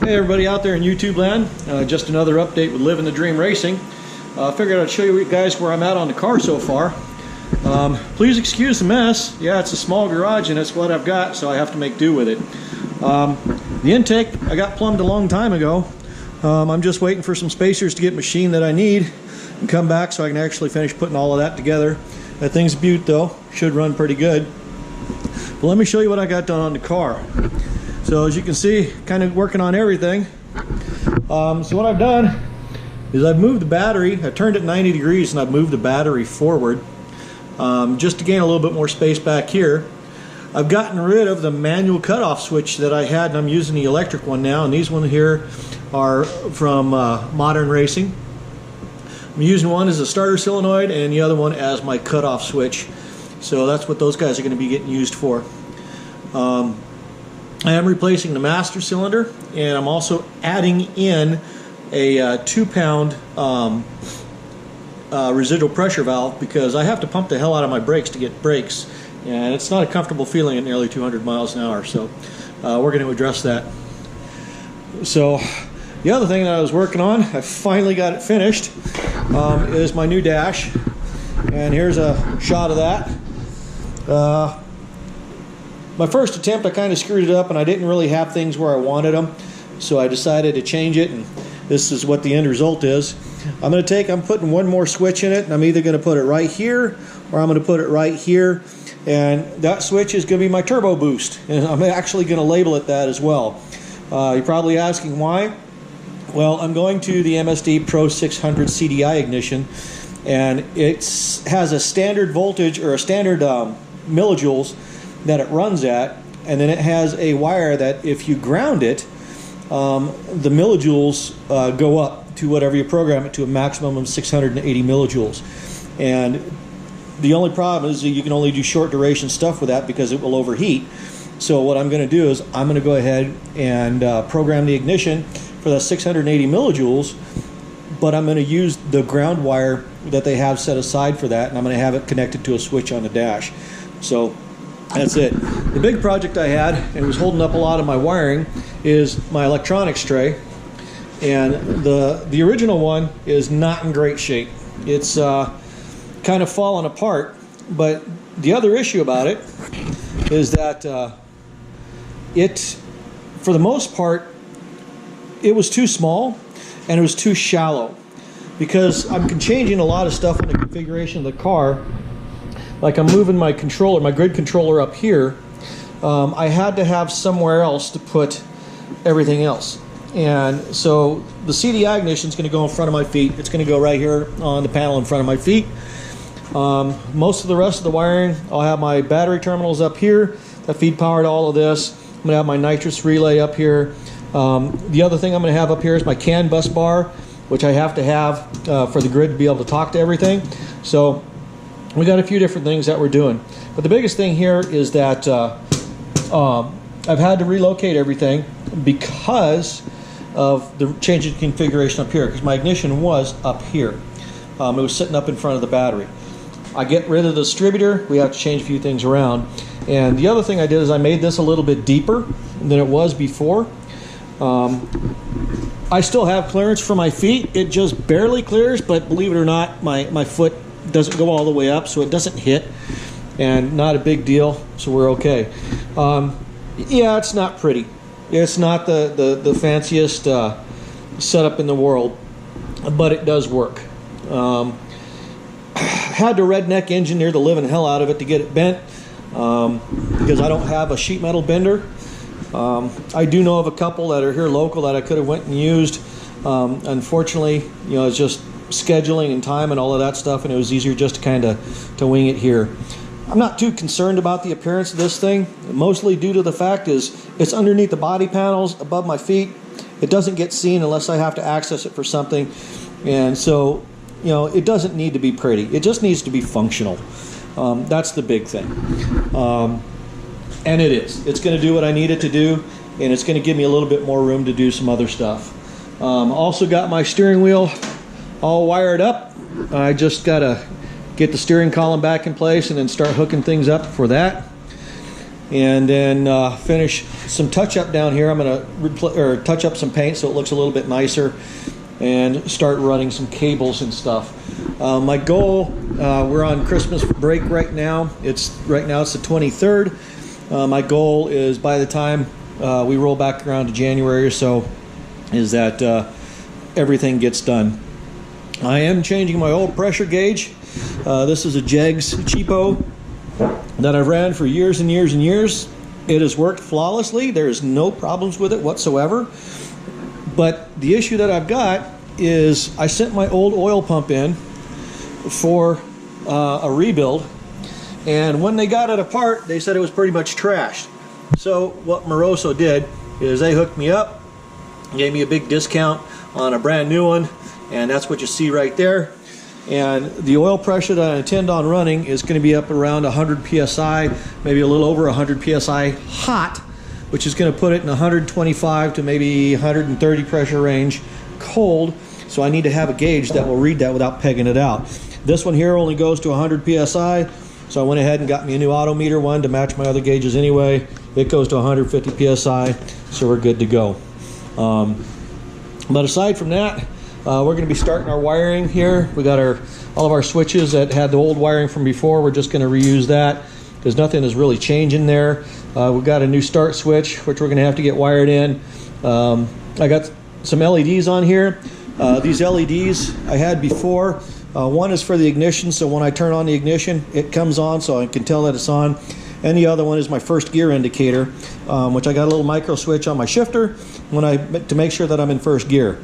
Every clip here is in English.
Hey everybody out there in YouTube land, just another update with Livin the Dream Racing. Figured I'd show you guys where I'm at on the car so far. Please excuse the mess. Yeah, it's a small garage and it's what I've got, so I have to make do with it. The intake I got plumbed a long time ago. I'm just waiting for some spacers to get machined that I need and come back so I can actually finish putting all of that together. That thing's a beaut though, should run pretty good. But let me show you what I got done on the car. So as you can see, kind of working on everything. So what I've done is I've moved the battery. I turned it 90 degrees and I've moved the battery forward just to gain a little bit more space back here. I've gotten rid of the manual cutoff switch that I had, and I'm using the electric one now, and these ones here are from Modern Racing. I'm using one as a starter solenoid and the other one as my cutoff switch. So that's what those guys are going to be getting used for. I am replacing the master cylinder, and I'm also adding in a 2-pound residual pressure valve because I have to pump the hell out of my brakes to get brakes, and it's not a comfortable feeling at nearly 200 miles an hour. So we're going to address that. So the other thing that I was working on, I finally got it finished, is my new dash, and here's a shot of that. My first attempt I kind of screwed it up and I didn't really have things where I wanted them, so I decided to change it, and this is what the end result is. I'm putting one more switch in it, and I'm either going to put it right here or I'm going to put it right here, and that switch is going to be my turbo boost, and I'm actually going to label it that as well. You're probably asking why. Well, I'm going to the MSD Pro 600 CDI Ignition, and it has a standard voltage or a standard millijoules that it runs at, and then it has a wire that if you ground it, the millijoules go up to whatever you program it to, a maximum of 680 millijoules. And the only problem is that you can only do short duration stuff with that because it will overheat. So what I'm going to do is I'm going to go ahead and program the ignition for the 680 millijoules, but I'm going to use the ground wire that they have set aside for that, and I'm going to have it connected to a switch on the dash. So that's it. The big project I had, and was holding up a lot of my wiring, is my electronics tray. And the original one is not in great shape. It's kind of falling apart. But the other issue about it is that for the most part, it was too small and it was too shallow. Because I'm changing a lot of stuff in the configuration of the car. Like I'm moving my controller, my grid controller up here. I had to have somewhere else to put everything else. And so the CDI Ignition is going to go in front of my feet. It's going to go right here on the panel in front of my feet. Most of the rest of the wiring, I'll have my battery terminals up here that feed power to all of this. I'm going to have my nitrous relay up here. The other thing I'm going to have up here is my CAN bus bar, which I have to have for the grid to be able to talk to everything. So we got a few different things that we're doing. But the biggest thing here is that I've had to relocate everything because of the change in configuration up here, because my ignition was up here. It was sitting up in front of the battery. I get rid of the distributor, we have to change a few things around. And the other thing I did is I made this a little bit deeper than it was before. I still have clearance for my feet. It just barely clears, but believe it or not, my foot doesn't go all the way up, so it doesn't hit, and not a big deal, so we're okay. Yeah, it's not pretty. It's not the fanciest setup in the world, but it does work. Had to redneck engineer the living hell out of it to get it bent because I don't have a sheet metal bender. I do know of a couple that are here local that I could have went and used. Unfortunately, it's just scheduling and time and all of that stuff, and it was easier just to kind of wing it here. I'm not too concerned about the appearance of this thing, mostly due to the fact is it's underneath the body panels above my feet. It doesn't get seen unless I have to access it for something, and so it doesn't need to be pretty. It just needs to be functional. That's the big thing, and it is. It's going to do what I need it to do, and it's going to give me a little bit more room to do some other stuff. Also got my steering wheel all wired up. I just got to get the steering column back in place and then start hooking things up for that. and then finish some touch-up down here. I'm going to touch up some paint so it looks a little bit nicer, and start running some cables and stuff. My goal, we're on Christmas break right now. It's the 23rd. My goal is by the time we roll back around to January or so, is that everything gets done. I am changing my oil pressure gauge. This is a Jegs cheapo that I've ran for years and years and years. It has worked flawlessly. There's no problems with it whatsoever. But the issue that I've got is I sent my old oil pump in for a rebuild, and when they got it apart, they said it was pretty much trashed. So what Moroso did is they hooked me up, gave me a big discount on a brand new one, and that's what you see right there. And the oil pressure that I intend on running is going to be up around 100 psi, maybe a little over 100 psi hot, which is going to put it in 125 to maybe 130 pressure range cold. So I need to have a gauge that will read that without pegging it out. This one here only goes to 100 psi, so I went ahead and got me a new Autometer one to match my other gauges anyway. It goes to 150 psi, so we're good to go. But aside from that, we're going to be starting our wiring here. We got all of our switches that had the old wiring from before. We're just going to reuse that because nothing is really changing there. We've got a new start switch, which we're going to have to get wired in. I got some LEDs on here. These LEDs I had before. One is for the ignition, so when I turn on the ignition, it comes on so I can tell that it's on. And the other one is my first gear indicator, which I got a little micro switch on my shifter to make sure that I'm in first gear.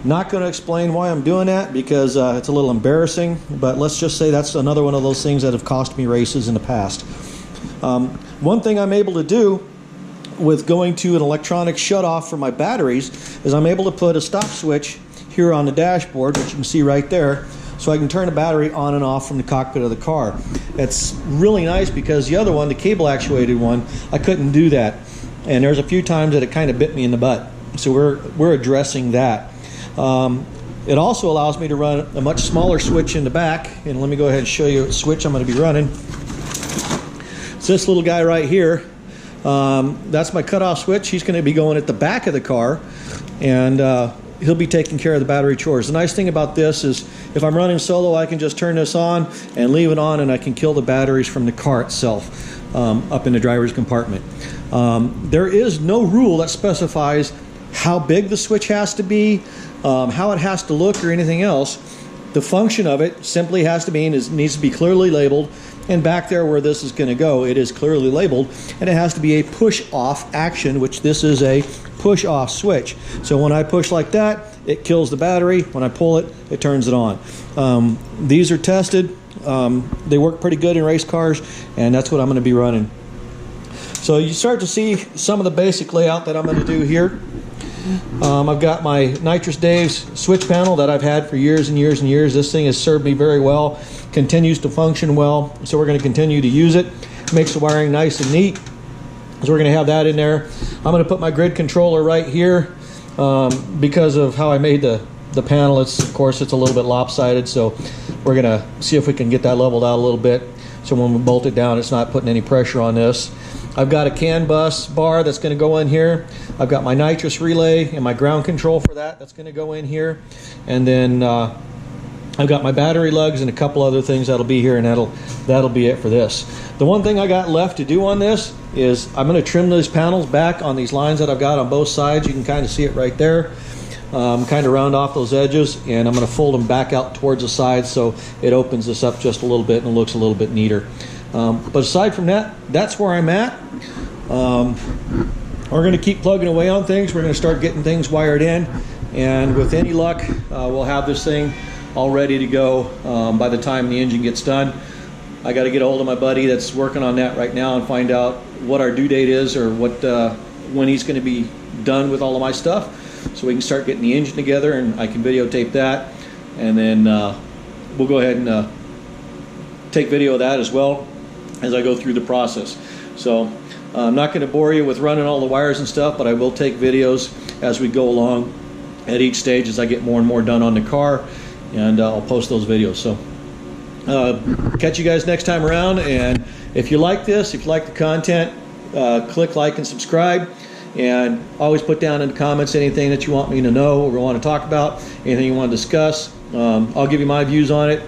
Not going to explain why I'm doing that because it's a little embarrassing, but let's just say that's another one of those things that have cost me races in the past. One thing I'm able to do with going to an electronic shutoff for my batteries is I'm able to put a stop switch here on the dashboard, which you can see right there, so I can turn the battery on and off from the cockpit of the car. It's really nice because the other one, the cable actuated one, I couldn't do that, and there's a few times that it kind of bit me in the butt. So we're addressing that. It also allows me to run a much smaller switch in the back, and let me go ahead and show you what switch I'm going to be running. It's this little guy right here. That's my cutoff switch. He's going to be going at the back of the car, and he'll be taking care of the battery chores. The nice thing about this is if I'm running solo, I can just turn this on and leave it on, and I can kill the batteries from the car itself up in the driver's compartment. There is no rule that specifies how big the switch has to be, how it has to look, or anything else. The function of it simply has to mean it needs to be clearly labeled, and back there where this is going to go, it is clearly labeled, and it has to be a push-off action, which this is a push-off switch. So when I push like that, it kills the battery. When I pull it, it turns it on. These are tested. They work pretty good in race cars, and that's what I'm going to be running. So you start to see some of the basic layout that I'm going to do here. I've got my Nitrous Dave's switch panel that I've had for years and years and years. This thing has served me very well, continues to function well, so we're going to continue to use it. Makes the wiring nice and neat, so we're going to have that in there. I'm going to put my grid controller right here because of how I made the panel. Of course, it's a little bit lopsided, so we're going to see if we can get that leveled out a little bit, so when we bolt it down, it's not putting any pressure on this. I've got a CAN bus bar that's going to go in here. I've got my nitrous relay and my ground control for that. That's going to go in here. And then I've got my battery lugs and a couple other things that'll be here, and that'll be it for this. The one thing I got left to do on this is I'm going to trim these panels back on these lines that I've got on both sides. You can kind of see it right there. Kind of round off those edges, and I'm going to fold them back out towards the sides so it opens this up just a little bit and it looks a little bit neater. But aside from that, that's where I'm at. We're going to keep plugging away on things. We're going to start getting things wired in, and with any luck, we'll have this thing all ready to go by the time the engine gets done. I got to get a hold of my buddy that's working on that right now and find out what our due date is, or when he's going to be done with all of my stuff, so we can start getting the engine together, and I can videotape that, and then we'll go ahead and take video of that as well as I go through the process. So I'm not going to bore you with running all the wires and stuff, but I will take videos as we go along at each stage as I get more and more done on the car, and I'll post those videos. So catch you guys next time around, and if you like this, if you like the content, click like and subscribe. And always put down in the comments anything that you want me to know or want to talk about, anything you want to discuss. I'll give you my views on it.